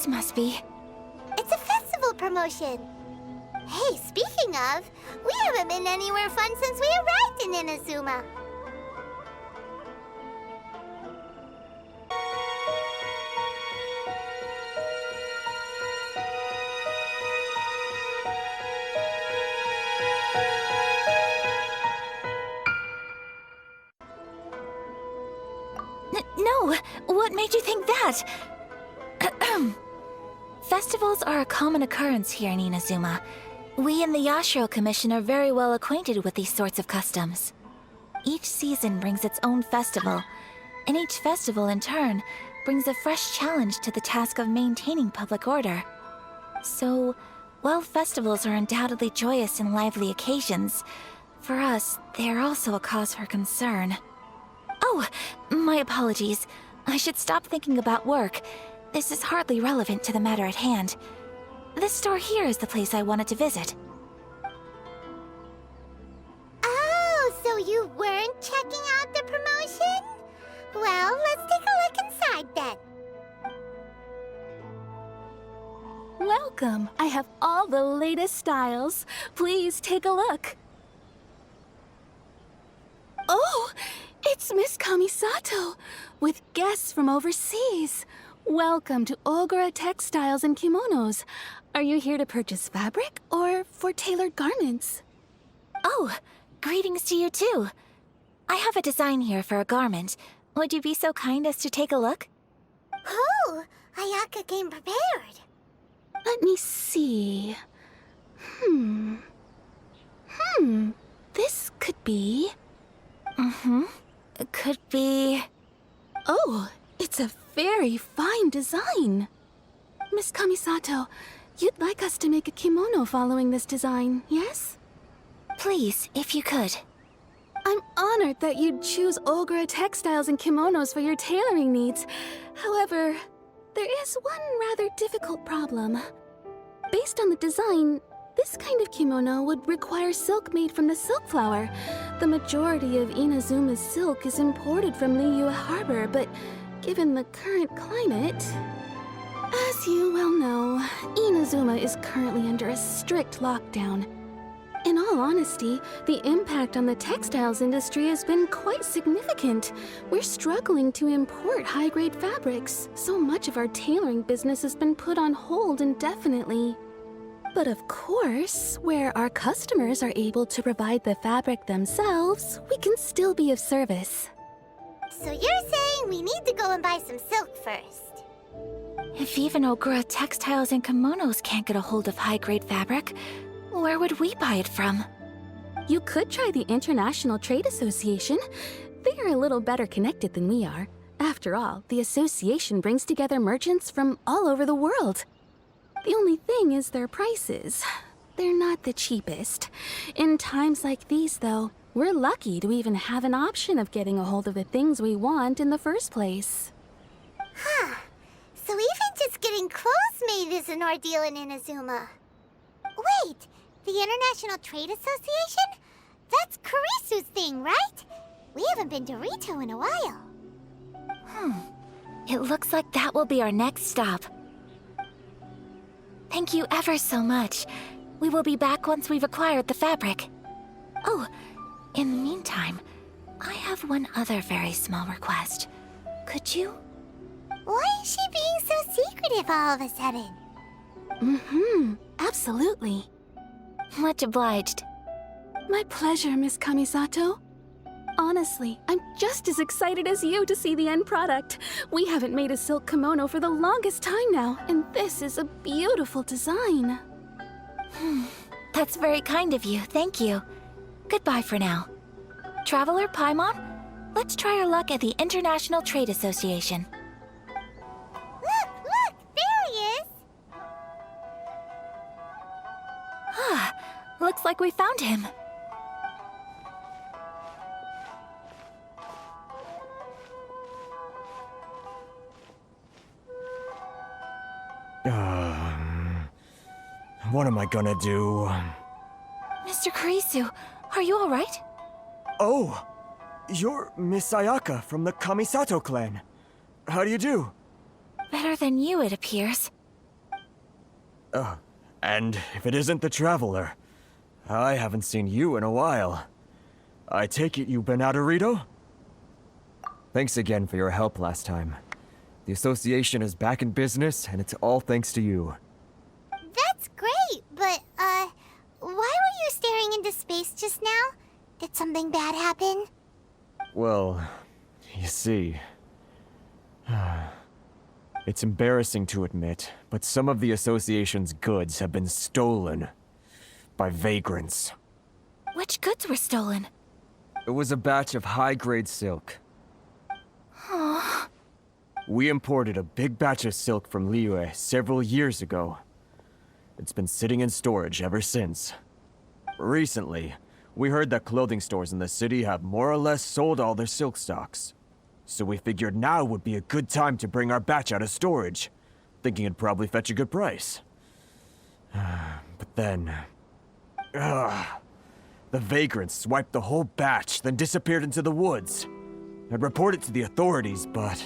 This must be... It's a festival promotion. Hey, speaking of, we haven't been anywhere fun since we arrived in Inazuma. No! What made you think that? Festivals are a common occurrence here in Inazuma. We in the Yashiro Commission are very well acquainted with these sorts of customs. Each season brings its own festival, and each festival, in turn, brings a fresh challenge to the task of maintaining public order. So, while festivals are undoubtedly joyous and lively occasions, for us, they are also a cause for concern. Oh, my apologies. I should stop thinking about work. This is hardly relevant to the matter at hand. This store here is the place I wanted to visit. Oh, so you weren't checking out the promotion? Well, let's take a look inside then. Welcome. I have all the latest styles. Please take a look. Oh, it's Miss Kamisato, with guests from overseas. Welcome to Ogura Textiles and Kimonos. Are you here to purchase fabric or for tailored garments? Oh, greetings to you too. I have a design here for a garment. Would you be so kind as to take a look? Oh, Ayaka came prepared. Let me see. This could be... It could be... Oh, it's a very fine design. Miss Kamisato, you'd like us to make a kimono following this design, yes? Please, if you could. I'm honored that you'd choose Ogura Textiles and Kimonos for your tailoring needs. However, there is one rather difficult problem. Based on the design, this kind of kimono would require silk made from the silk flower. The majority of Inazuma's silk is imported from Liyue Harbor, but given the current climate... As you well know, Inazuma is currently under a strict lockdown. In all honesty, the impact on the textiles industry has been quite significant. We're struggling to import high-grade fabrics. So much of our tailoring business has been put on hold indefinitely. But of course, where our customers are able to provide the fabric themselves, we can still be of service. So you're saying we need to go and buy some silk first? If even Ogura Textiles and Kimonos can't get a hold of high-grade fabric, where would we buy it from? You could try the International Trade Association. They are a little better connected than we are. After all, the association brings together merchants from all over the world. The only thing is their prices. They're not the cheapest. In times like these, though, we're lucky to even have an option of getting a hold of the things we want in the first place. Huh. So even just getting clothes made is an ordeal in Inazuma. Wait, the International Trade Association? That's Kurisu's thing, right? We haven't been to Rito in a while. It looks like that will be our next stop. Thank you ever so much. We will be back once we've acquired the fabric. Oh, in the meantime, I have one other very small request. Could you? Why is she being so secretive all of a sudden? Absolutely. Much obliged. My pleasure, Miss Kamisato. Honestly, I'm just as excited as you to see the end product. We haven't made a silk kimono for the longest time now, and this is a beautiful design. That's very kind of you, thank you. Goodbye for now. Traveler Paimon, let's try our luck at the International Trade Association. Look, there he is! Looks like we found him. What am I gonna do? Mr. Kurisu, are you all right? Oh, you're Miss Ayaka from the Kamisato clan. How do you do? Better than you, it appears. And if it isn't the Traveler, I haven't seen you in a while. I take it you've been out of Rito? Thanks again for your help last time. The association is back in business, and it's all thanks to you. That's great, but, why were you staring into space just now? Did something bad happen? Well, you see... It's embarrassing to admit, but some of the association's goods have been stolen by vagrants. Which goods were stolen? It was a batch of high-grade silk. We imported a big batch of silk from Liyue several years ago. It's been sitting in storage ever since. Recently, we heard that clothing stores in the city have more or less sold all their silk stocks. So we figured now would be a good time to bring our batch out of storage, thinking it'd probably fetch a good price. But then... the vagrants swiped the whole batch, then disappeared into the woods. I'd report it to the authorities, but...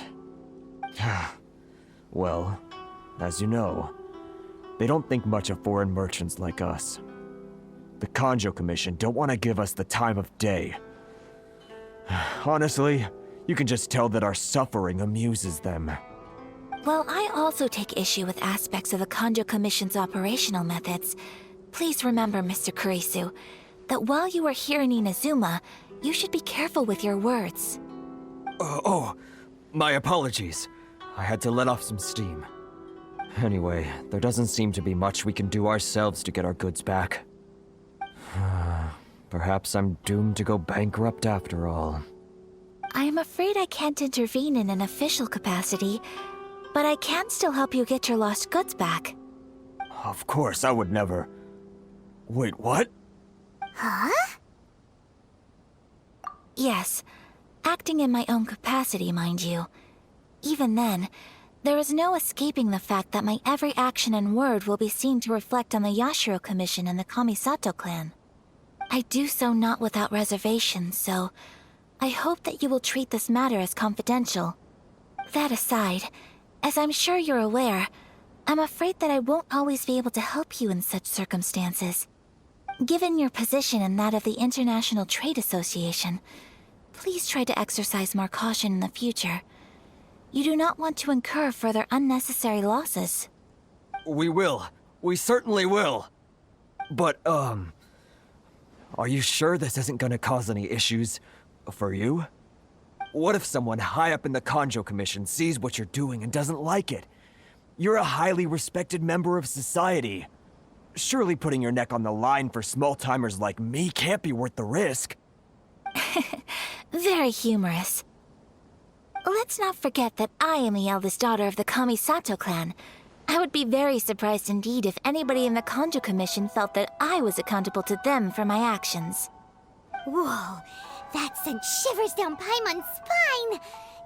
well, as you know, they don't think much of foreign merchants like us. The Kanjo Commission don't want to give us the time of day. Honestly, you can just tell that our suffering amuses them. Well, I also take issue with aspects of the Kanjo Commission's operational methods. Please remember, Mr. Kurisu, that while you are here in Inazuma, you should be careful with your words. My apologies. I had to let off some steam. Anyway, there doesn't seem to be much we can do ourselves to get our goods back. Perhaps I'm doomed to go bankrupt after all. I am afraid I can't intervene in an official capacity, but I can still help you get your lost goods back. Of course, I would never... Wait, what? Huh? Yes, acting in my own capacity, mind you. Even then, there is no escaping the fact that my every action and word will be seen to reflect on the Yashiro Commission and the Kamisato clan. I do so not without reservation, so I hope that you will treat this matter as confidential. That aside, as I'm sure you're aware, I'm afraid that I won't always be able to help you in such circumstances. Given your position and that of the International Trade Association, please try to exercise more caution in the future. You do not want to incur further unnecessary losses. We will. We certainly will. But, are you sure this isn't gonna cause any issues for you? What if someone high up in the Kanjo Commission sees what you're doing and doesn't like it? You're a highly respected member of society. Surely putting your neck on the line for small-timers like me can't be worth the risk. Very humorous. Let's not forget that I am the eldest daughter of the Kamisato clan. I would be very surprised indeed if anybody in the Kanjo Commission felt that I was accountable to them for my actions. Whoa, that sent shivers down Paimon's spine!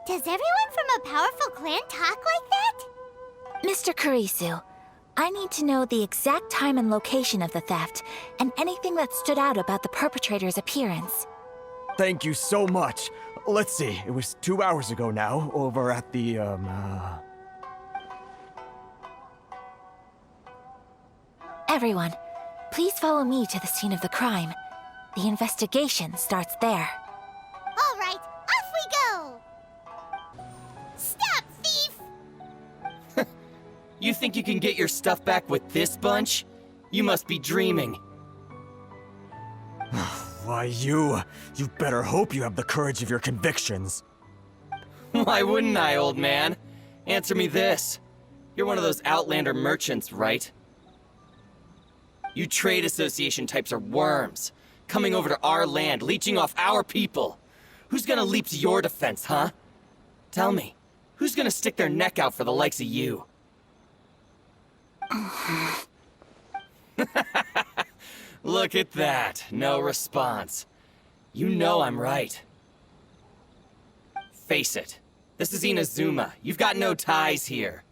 Does everyone from a powerful clan talk like that? Mr. Kurisu, I need to know the exact time and location of the theft, and anything that stood out about the perpetrator's appearance. Thank you so much. Let's see, it was 2 hours ago now, over at the, Everyone, please follow me to the scene of the crime. The investigation starts there. All right, off we go! Stop, thief! You think you can get your stuff back with this bunch? You must be dreaming. Why, you better hope you have the courage of your convictions. Why wouldn't I, old man? Answer me this. You're one of those Outlander merchants, right? You trade association types are worms, coming over to our land, leeching off our people. Who's gonna leap to your defense, huh? Tell me, who's gonna stick their neck out for the likes of you? Look at that, no response. You know I'm right. Face it, this is Inazuma. You've got no ties here.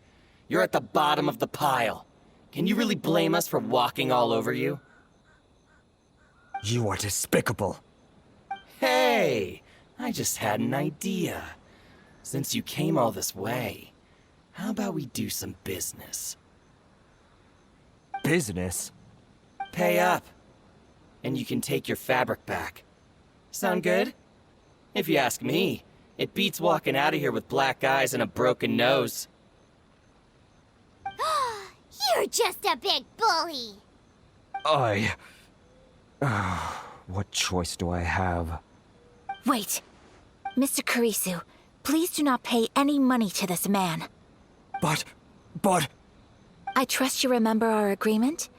You're at the bottom of the pile. Can you really blame us for walking all over you? You are despicable. Hey, I just had an idea. Since you came all this way, how about we do some business? Business? Pay up, and you can take your fabric back. Sound good? If you ask me, it beats walking out of here with black eyes and a broken nose. You're just a big bully! What choice do I have? Wait. Mr. Kurisu, please do not pay any money to this man. But... I trust you remember our agreement?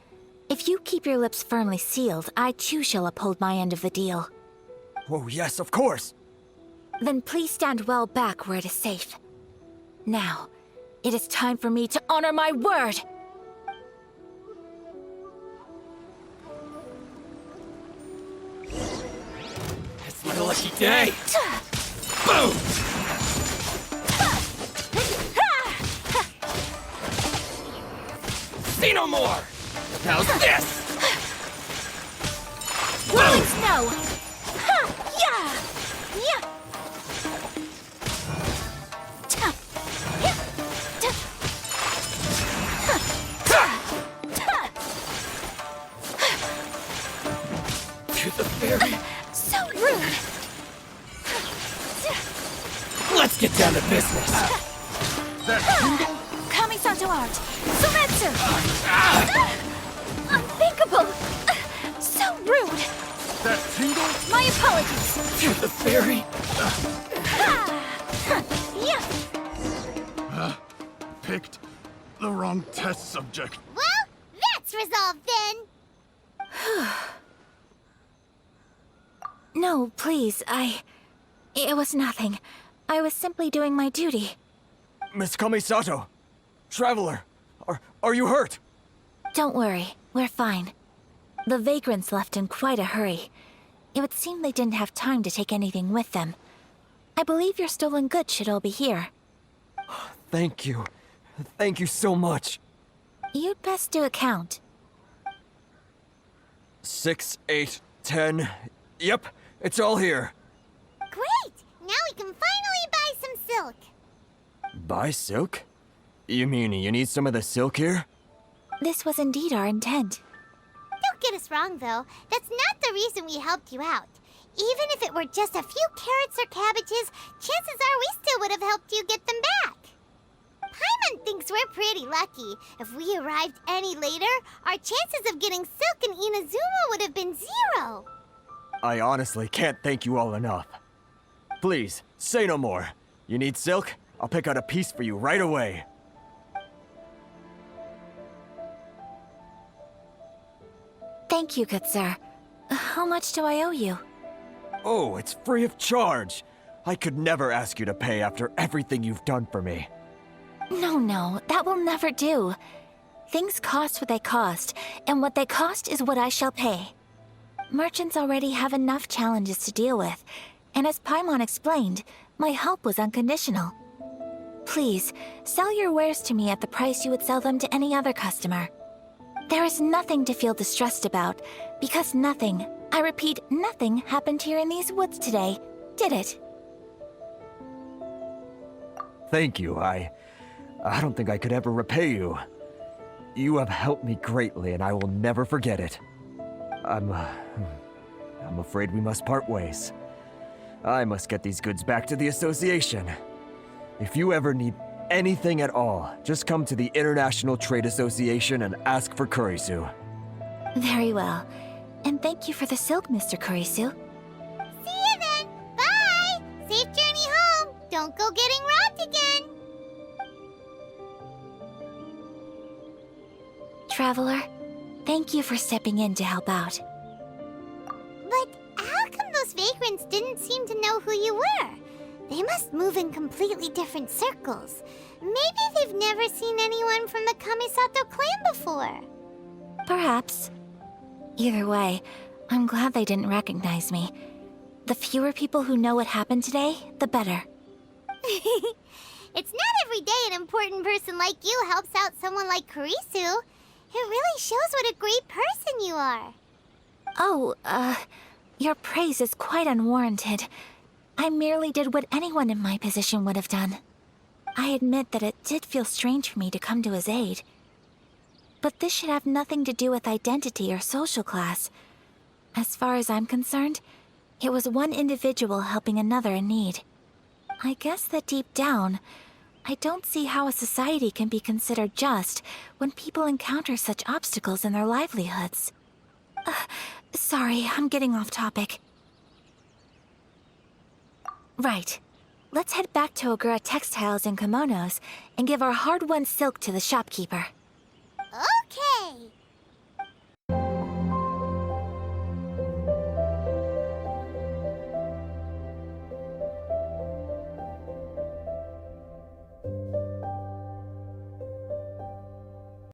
If you keep your lips firmly sealed, I too shall uphold my end of the deal. Oh, yes, of course! Then please stand well back where it is safe. Now, it is time for me to honor my word! It's my lucky day! Boom! See no more! How's this? Boom! No! Ha! Yeah! Yeah! Ta! Yeah! Ta! Ha! Ta! Ta! To the fairy! So rude! Let's get down to business! Kami-santo art! Soretsu! Unthinkable! So rude! That tingle? My apologies! To the fairy! Yeah! Picked the wrong test subject. Well, that's resolved then! No, please, It was nothing. I was simply doing my duty. Miss Kamisato! Traveler! Are you hurt? Don't worry, we're fine. The vagrants left in quite a hurry. It would seem they didn't have time to take anything with them. I believe your stolen goods should all be here. Thank you. Thank you so much. You'd best do a count. 6, 8, 10... Yep, it's all here. Great! Now we can finally buy some silk. Buy silk? You mean you need some of the silk here? This was indeed our intent. Don't get us wrong, though. That's not the reason we helped you out. Even if it were just a few carrots or cabbages, chances are we still would have helped you get them back. Paimon thinks we're pretty lucky. If we arrived any later, our chances of getting silk in Inazuma would have been 0. I honestly can't thank you all enough. Please, say no more. You need silk? I'll pick out a piece for you right away. Thank you, good sir. How much do I owe you? Oh, it's free of charge. I could never ask you to pay after everything you've done for me. No, that will never do. Things cost what they cost, and what they cost is what I shall pay. Merchants already have enough challenges to deal with, and as Paimon explained, my help was unconditional. Please, sell your wares to me at the price you would sell them to any other customer. There is nothing to feel distressed about, because nothing, I repeat, nothing happened here in these woods today, did it? Thank you. I don't think I could ever repay you. You have helped me greatly, and I will never forget it. I'm afraid we must part ways. I must get these goods back to the association. If you ever need anything at all, just come to the International Trade Association and ask for Kurisu. Very well. And thank you for the silk, Mr. Kurisu. See you then! Bye! Safe journey home! Don't go getting robbed again! Traveler, thank you for stepping in to help out. But how come those vagrants didn't seem to know who you were? They must move in completely different circles. Maybe they've never seen anyone from the Kamisato clan before. Perhaps. Either way, I'm glad they didn't recognize me. The fewer people who know what happened today, the better. It's not every day an important person like you helps out someone like Kurisu. It really shows what a great person you are. Oh, your praise is quite unwarranted. I merely did what anyone in my position would have done. I admit that it did feel strange for me to come to his aid. But this should have nothing to do with identity or social class. As far as I'm concerned, it was one individual helping another in need. I guess that deep down, I don't see how a society can be considered just when people encounter such obstacles in their livelihoods. Sorry, I'm getting off topic. Right. Let's head back to Ogura Textiles and Kimonos and give our hard-won silk to the shopkeeper. Okay.